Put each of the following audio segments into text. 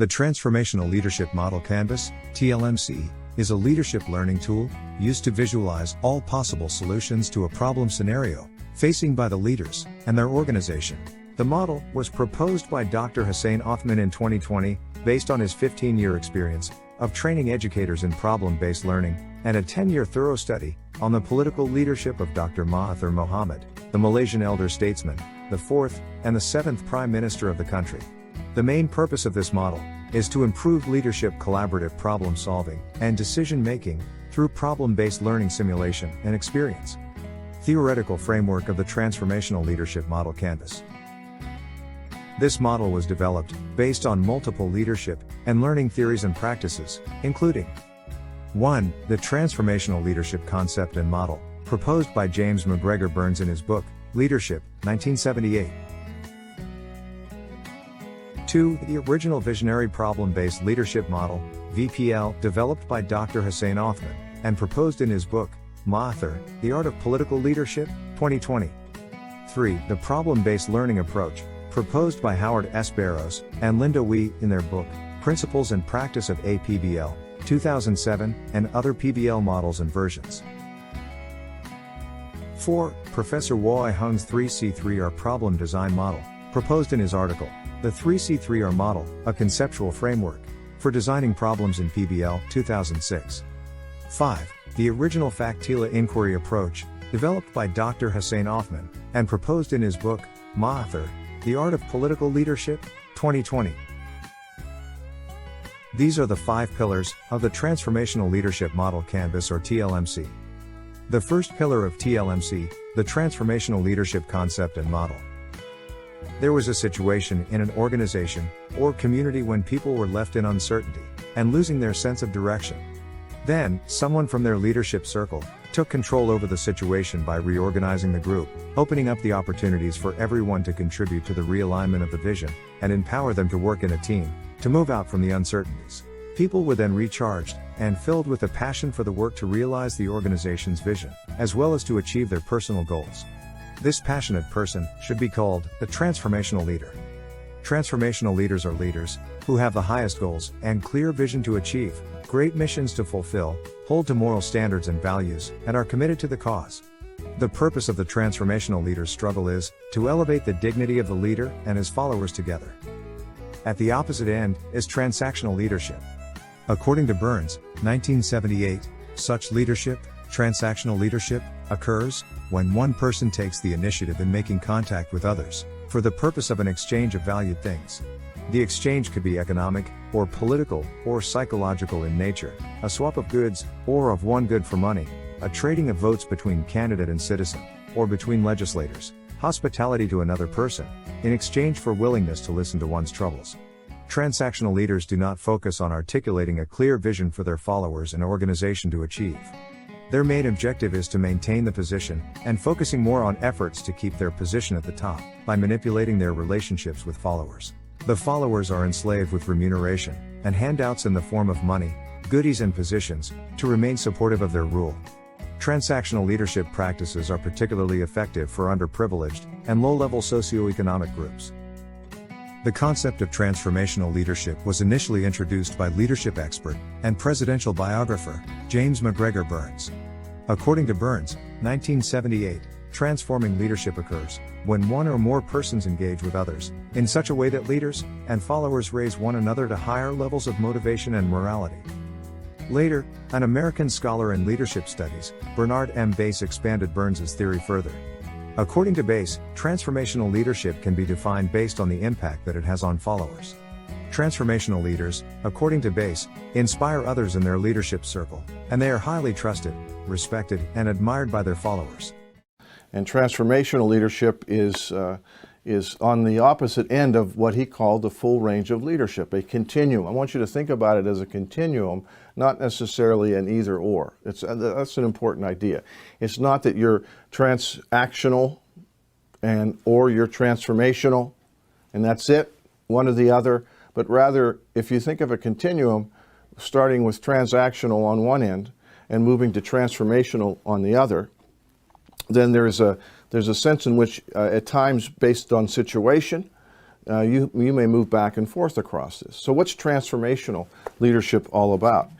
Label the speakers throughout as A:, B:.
A: The Transformational Leadership Model Canvas, TLMC, is a leadership learning tool used to visualize all possible solutions to a problem scenario facing by the leaders and their organization. The model was proposed by Dr. Johnson Hackman in 2020, based on his 15-year experience of training educators in problem-based learning and a 10-year thorough study on the political leadership of Dr. Mahathir Mohamad, the Malaysian elder statesman, the 4th and the 7th Prime Minister of the country. The main purpose of this model is to improve leadership, collaborative problem solving, and decision making through problem-based learning simulation and experience. Theoretical framework of the Transformational Leadership Model Canvas. This model was developed based on multiple leadership and learning theories and practices, including 1. The Transformational Leadership Concept and Model, proposed by James McGregor Burns in his book, Leadership, 1978. 2. The Original Visionary Problem-Based Leadership Model, VPL, developed by Dr. Johnson Hackman, and proposed in his book, Mahathir, The Art of Political Leadership, 2020. 3. The Problem-Based Learning Approach, proposed by Howard S. Barrows and Linda Wee in their book, Principles and Practice of APBL, 2007, and other PBL models and versions. 4. Professor Wai Hung's 3C3R Problem Design Model, proposed in his article, The 3C3R Model, a Conceptual Framework for Designing Problems in PBL, 2006. 5. The Original Factila Inquiry Approach, developed by Dr. Johnson Hackman, and proposed in his book, Mahathir, The Art of Political Leadership, 2020. These are the 5 pillars of the Transformational Leadership Model Canvas, or TLMC. The first pillar of TLMC, the Transformational Leadership Concept and Model. There was a situation in an organization or community when people were left in uncertainty and losing their sense of direction. Then, someone from their leadership circle took control over the situation by reorganizing the group, opening up the opportunities for everyone to contribute to the realignment of the vision, and empower them to work in a team to move out from the uncertainties. People were then recharged and filled with a passion for the work to realize the organization's vision, as well as to achieve their personal goals. This passionate person should be called the transformational leader. Transformational leaders are leaders who have the highest goals and clear vision to achieve, great missions to fulfill, hold to moral standards and values, and are committed to the cause. The purpose of the transformational leader's struggle is to elevate the dignity of the leader and his followers together. At the opposite end is transactional leadership. According to Burns, 1978, such leadership, transactional leadership, occurs when one person takes the initiative in making contact with others for the purpose of an exchange of valued things. The exchange could be economic, or political, or psychological in nature, a swap of goods, or of one good for money, a trading of votes between candidate and citizen, or between legislators, hospitality to another person, in exchange for willingness to listen to one's troubles. Transactional leaders do not focus on articulating a clear vision for their followers and organization to achieve. Their main objective is to maintain the position, and focusing more on efforts to keep their position at the top, by manipulating their relationships with followers. The followers are enslaved with remuneration and handouts in the form of money, goodies and positions, to remain supportive of their rule. Transactional leadership practices are particularly effective for underprivileged and low-level socioeconomic groups. The concept of transformational leadership was initially introduced by leadership expert and presidential biographer James McGregor Burns. According to Burns, 1978, transforming leadership occurs when one or more persons engage with others in such a way that leaders and followers raise one another to higher levels of motivation and morality. Later, an American scholar in leadership studies, Bernard M. Bass, expanded Burns's theory further. According to Bass, transformational leadership can be defined based on the impact that it has on followers. Transformational leaders, according to Bass, inspire others in their leadership circle, and they are highly trusted, respected, and admired by their followers.
B: And transformational leadership is on the opposite end of what he called the full range of leadership, a continuum. I want you to think about it as a continuum, not necessarily an either or. That's an important idea. It's not that you're transactional or you're transformational, and that's it, one or the other, but rather, if you think of a continuum, starting with transactional on one end and moving to transformational on the other, then there's a sense in which at times, based on situation, you may move back and forth across this. So what's transformational leadership all about?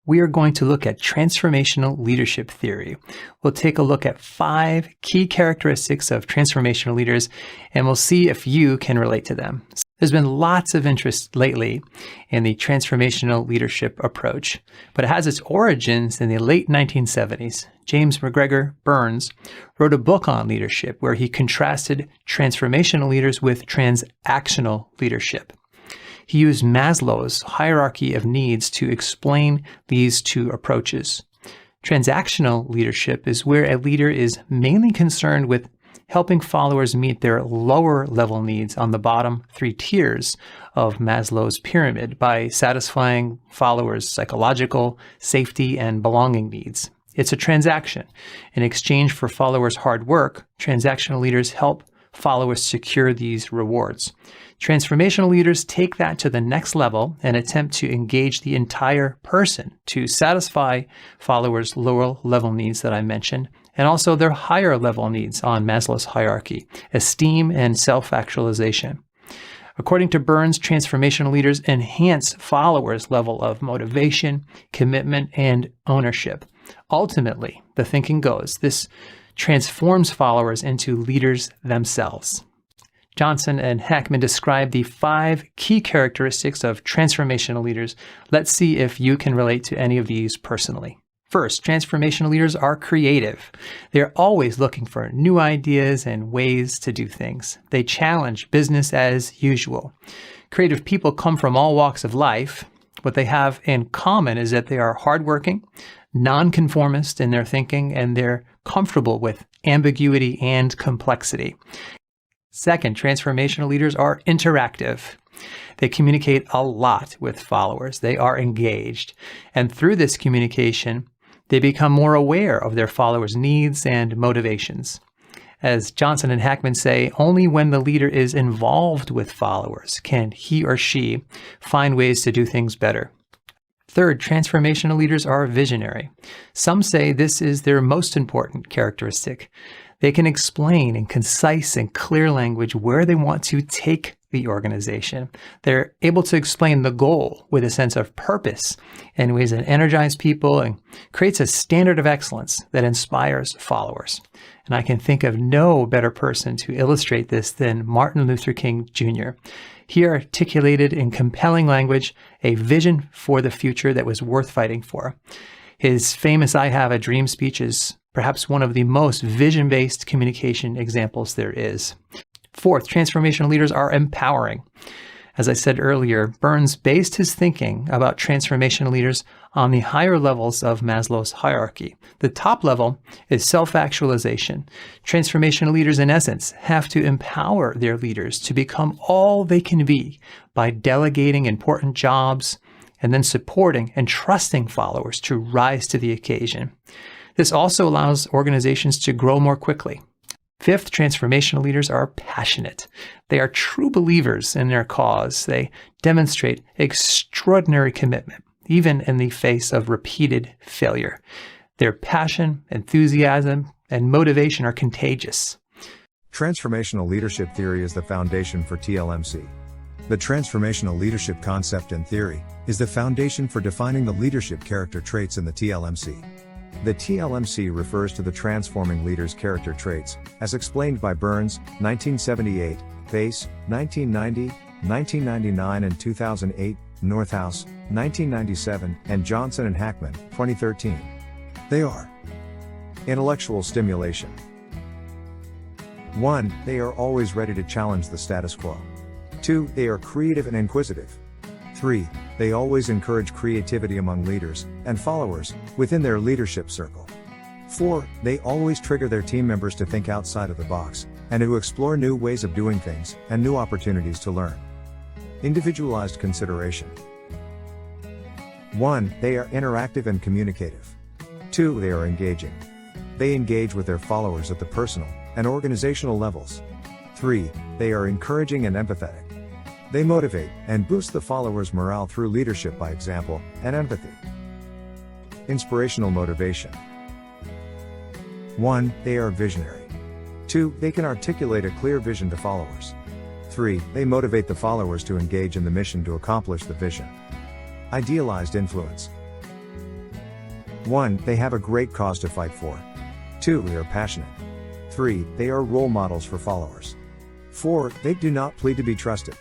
C: We are going to look at transformational leadership theory. We'll take a look at 5 key characteristics of transformational leaders, and we'll see if you can relate to them. There's been lots of interest lately in the transformational leadership approach, but it has its origins in the late 1970s. James McGregor Burns wrote a book on leadership where he contrasted transformational leaders with transactional leadership. He used Maslow's hierarchy of needs to explain these two approaches. Transactional leadership is where a leader is mainly concerned with helping followers meet their lower level needs on the bottom 3 tiers of Maslow's pyramid by satisfying followers' psychological, safety, and belonging needs. It's a transaction. In exchange for followers' hard work, transactional leaders help followers secure these rewards. Transformational leaders take that to the next level and attempt to engage the entire person to satisfy followers' lower level needs that I mentioned, and also their higher level needs on Maslow's hierarchy, esteem and self-actualization. According to Burns, transformational leaders enhance followers' level of motivation, commitment, and ownership. Ultimately, the thinking goes, this transforms followers into leaders themselves. Johnson and Hackman describe the 5 key characteristics of transformational leaders. Let's see if you can relate to any of these personally. First, transformational leaders are creative. They're always looking for new ideas and ways to do things. They challenge business as usual. Creative people come from all walks of life. What they have in common is that they are hardworking, nonconformist in their thinking, and they're comfortable with ambiguity and complexity. Second, transformational leaders are interactive. They communicate a lot with followers. They are engaged. And through this communication, they become more aware of their followers' needs and motivations. As Johnson and Hackman say, only when the leader is involved with followers can he or she find ways to do things better. Third, transformational leaders are visionary. Some say this is their most important characteristic. They can explain in concise and clear language where they want to take the organization. They're able to explain the goal with a sense of purpose in ways that energize people and creates a standard of excellence that inspires followers. And I can think of no better person to illustrate this than Martin Luther King Jr. He articulated in compelling language a vision for the future that was worth fighting for. His famous I Have a Dream speech is perhaps one of the most vision-based communication examples there is. Fourth, transformational leaders are empowering. As I said earlier, Burns based his thinking about transformational leaders on the higher levels of Maslow's hierarchy. The top level is self-actualization. Transformational leaders, in essence, have to empower their leaders to become all they can be by delegating important jobs and then supporting and trusting followers to rise to the occasion. This also allows organizations to grow more quickly. Fifth, transformational leaders are passionate. They are true believers in their cause. They demonstrate extraordinary commitment, even in the face of repeated failure. Their passion, enthusiasm, and motivation are contagious.
A: Transformational leadership theory is the foundation for TLMC. The transformational leadership concept and theory is the foundation for defining the leadership character traits in the TLMC. The TLMC refers to the transforming leader's character traits, as explained by Burns, 1978, Pace, 1990, 1999 and 2008, Northhouse, 1997, and Johnson and Hackman, 2013. They are: intellectual stimulation. 1. They are always ready to challenge the status quo. 2. They are creative and inquisitive. 3. They always encourage creativity among leaders and followers within their leadership circle. 4. They always trigger their team members to think outside of the box and to explore new ways of doing things and new opportunities to learn. Individualized consideration. 1. They are interactive and communicative. 2. They are engaging. They engage with their followers at the personal and organizational levels. 3. They are encouraging and empathetic. They motivate and boost the followers' morale through leadership by example and empathy. Inspirational motivation. 1. They are visionary. 2. They can articulate a clear vision to followers. 3. They motivate the followers to engage in the mission to accomplish the vision. Idealized influence. 1. They have a great cause to fight for. 2. They are passionate. 3. They are role models for followers. 4. They do not plead to be trusted.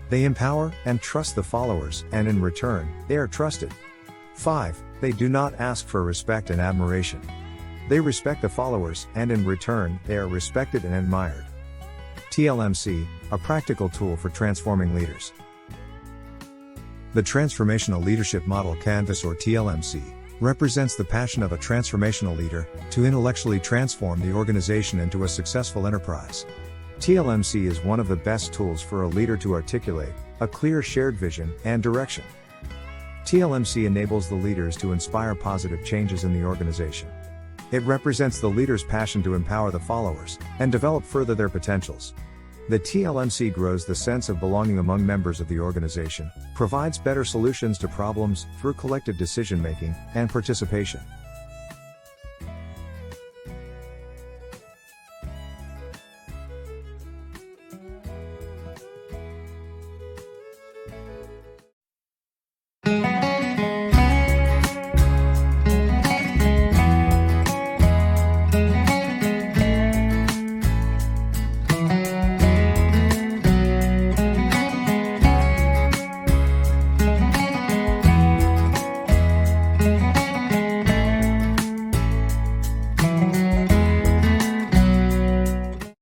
A: They empower and trust the followers, and in return, they are trusted. 5. They do not ask for respect and admiration. They respect the followers, and in return, they are respected and admired. TLMC, a practical tool for transforming leaders. The Transformational Leadership Model Canvas, or TLMC, represents the passion of a transformational leader to intellectually transform the organization into a successful enterprise. TLMC is one of the best tools for a leader to articulate a clear shared vision and direction. TLMC enables the leaders to inspire positive changes in the organization. It represents the leader's passion to empower the followers and develop further their potentials. The TLMC grows the sense of belonging among members of the organization, provides better solutions to problems through collective decision-making and participation.